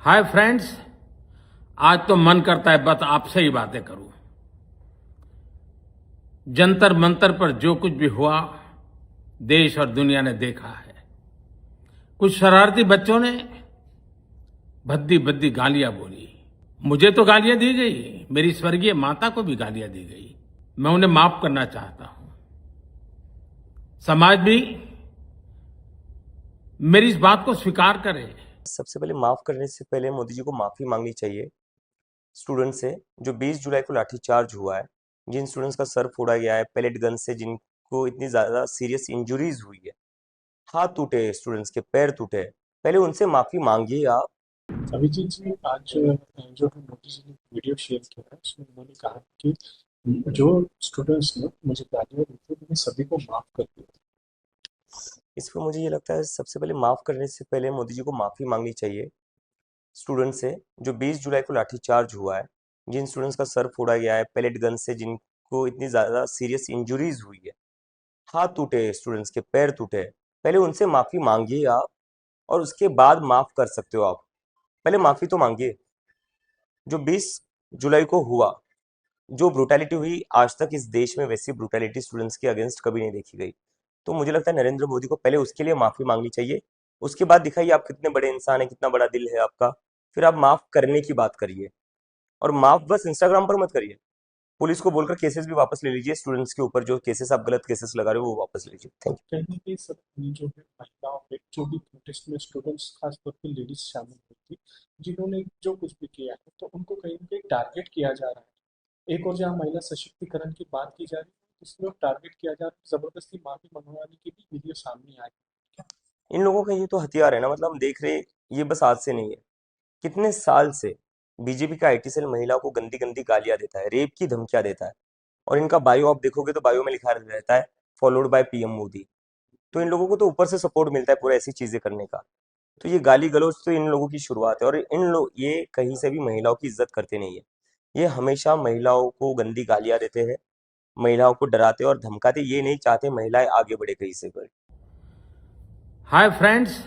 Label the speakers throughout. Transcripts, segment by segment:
Speaker 1: Hi friends. आज तो मन करता है बस आपसे ही बातें करूं। जंतर मंतर पर जो कुछ भी हुआ देश और दुनिया ने देखा है। कुछ शरारती बच्चों ने भद्दी भद्दी गालियां बोली। मुझे तो गालियां दी गई, मेरी स्वर्गीय माता को भी गालियां दी गई। मैं उन्हें माफ करना चाहता हूं। समाज भी मेरी इस बात को स्वीकार करे।
Speaker 2: सबसे पहले माफ करने से पहले मोदी जी को माफी मांगनी चाहिए स्टूडेंट से। जो 20 जुलाई को लाठीचार्ज हुआ है, जिन स्टूडेंट्स का सर फोड़ा गया है पैलेट गन से, जिनको इतनी ज्यादा सीरियस इंजुरीज हुई है, हाथ टूटे, स्टूडेंट्स के पैर टूटे, पहले उनसे माफी मांगिए आप।
Speaker 3: अभिजीत जी, आज जो मोदी जी ने वीडियो शेयर किया है उसमें उन्होंने कहा कि जो स्टूडेंट्स ने मुझे गालियाँ दी थी मैंने सभी को माफ कर दिया।
Speaker 2: इस पर मुझे ये लगता है सबसे पहले माफ करने से पहले मोदी जी को माफी मांगनी चाहिए स्टूडेंट से। जो 20 जुलाई को लाठीचार्ज हुआ है, जिन स्टूडेंट्स का सर फोड़ा गया है पैलेट गन से, जिनको इतनी ज्यादा सीरियस इंजुरीज हुई है, हाथ टूटे, स्टूडेंट्स के पैर टूटे, पहले उनसे माफी मांगिए आप, और उसके बाद माफ कर सकते हो आप। पहले माफी तो मांगिए। जो 20 जुलाई को हुआ, जो ब्रुटैलिटी हुई, आज तक इस देश में वैसी ब्रुटैलिटी स्टूडेंट्स के अगेंस्ट कभी नहीं देखी गई। तो मुझे लगता है नरेंद्र मोदी को पहले उसके लिए माफी मांगनी चाहिए। उसके बाद दिखाइए आप कितने बड़े इंसान है, कितना बड़ा दिल है आपका। फिर आप माफ करने की बात करिए, और माफ बस इंस्टाग्राम पर मत करिए। पुलिस को बोलकर केसेस भी वापस ले लीजिए स्टूडेंट्स के ऊपर। जो केसेस आप गलत केसेस लगा रहे हो वो वापस लीजिए। Thank you.
Speaker 3: कहीं ना कहीं सब जो है महिलाओं पे जो भी प्रोटेस्ट में स्टूडेंट्स खासतौर पे लेडीज शामिल हुई थी, जिन्होंने जो कुछ भी किया है तो उनको कहीं ना कहीं टारगेट किया जा रहा है। एक और जहाँ महिला सशक्तिकरण की बात की जा रही है, इसमें टारगेट किया जा रहा है, जबरदस्ती माफी मंगवाने की भी वीडियो सामने आई।
Speaker 2: इन लोगों का ये तो हथियार है ना, मतलब हम देख रहे, ये बस आज से नहीं है, कितने साल से बीजेपी का आईटी सेल महिलाओं को गंदी गंदी गालियां देता है, रेप की धमकियां देता है। और इनका बायो आप देखोगे तो बायो में लिखा रहता है फॉलोड बाय पीएम मोदी। तो इन लोगों को तो ऊपर से सपोर्ट मिलता है पूरा ऐसी चीजें करने का। तो ये गाली गलौज तो इन लोगों की शुरुआत है, और इन लोग ये कहीं से भी महिलाओं की इज्जत करते नहीं है। ये हमेशा महिलाओं को गंदी गालियां देते हैं, महिलाओं को डराते और धमकाते, ये नहीं चाहते महिलाएं आगे बढ़े कहीं से भी।
Speaker 1: Hi friends.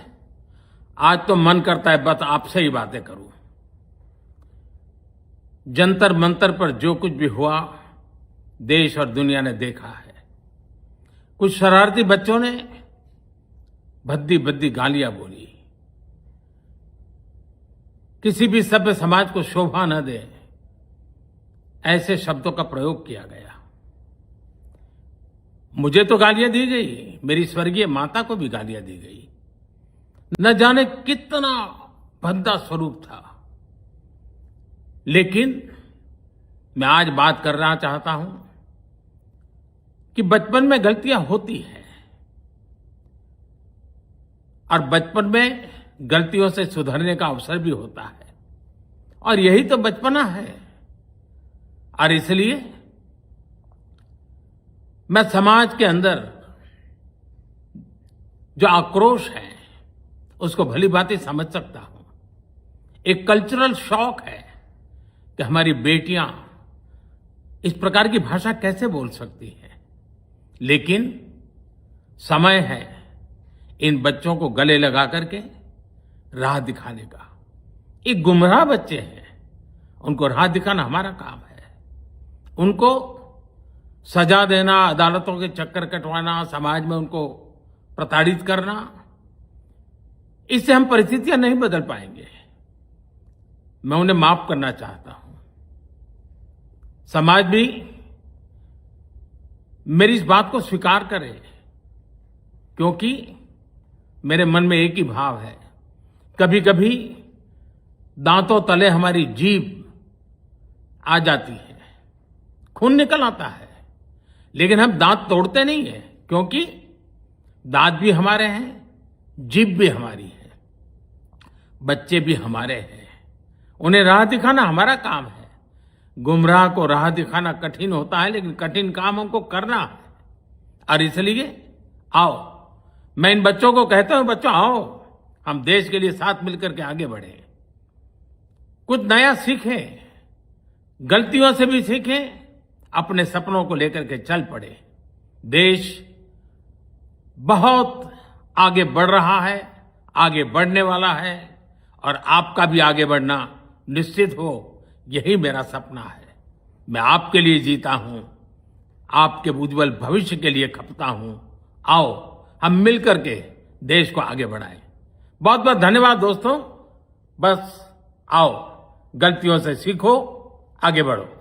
Speaker 1: आज तो मन करता है बस आपसे ही बातें करूं। जंतर मंतर पर जो कुछ भी हुआ देश और दुनिया ने देखा है। कुछ शरारती बच्चों ने भद्दी भद्दी गालियां बोली। किसी भी सभ्य समाज को शोभा न दे ऐसे शब्दों का प्रयोग किया गया। मुझे तो गालियां दी गई, मेरी स्वर्गीय माता को भी गालियां दी गई। न जाने कितना भद्दा स्वरूप था। लेकिन मैं आज बात करना चाहता हूं कि बचपन में गलतियां होती हैं, और बचपन में गलतियों से सुधरने का अवसर भी होता है, और यही तो बचपना है। और इसलिए मैं समाज के अंदर जो आक्रोश है उसको भली भांति समझ सकता हूं। एक कल्चरल शॉक है कि हमारी बेटियां इस प्रकार की भाषा कैसे बोल सकती हैं। लेकिन समय है इन बच्चों को गले लगा करके राह दिखाने का। ये गुमराह बच्चे हैं, उनको राह दिखाना हमारा काम है। उनको सजा देना, अदालतों के चक्कर कटवाना, समाज में उनको प्रताड़ित करना, इससे हम परिस्थितियां नहीं बदल पाएंगे। मैं उन्हें माफ करना चाहता हूं। समाज भी मेरी इस बात को स्वीकार करे, क्योंकि मेरे मन में एक ही भाव है। कभी कभी दांतों तले हमारी जीभ आ जाती है, खून निकल आता है, लेकिन हम दांत तोड़ते नहीं है, क्योंकि दांत भी हमारे हैं, जीभ भी हमारी है, बच्चे भी हमारे हैं। उन्हें राह दिखाना हमारा काम है। गुमराह को राह दिखाना कठिन होता है, लेकिन कठिन काम हमको करना है। और इसलिए आओ, मैं इन बच्चों को कहता हूं, बच्चों आओ, हम देश के लिए साथ मिलकर के आगे बढ़े, कुछ नया सीखें, गलतियों से भी सीखें, अपने सपनों को लेकर के चल पड़े। देश बहुत आगे बढ़ रहा है, आगे बढ़ने वाला है, और आपका भी आगे बढ़ना निश्चित हो, यही मेरा सपना है। मैं आपके लिए जीता हूं, आपके उज्जवल भविष्य के लिए खपता हूं। आओ हम मिलकर के देश को आगे बढ़ाएं। बहुत बहुत धन्यवाद दोस्तों। बस आओ, गलतियों से सीखो, आगे बढ़ो।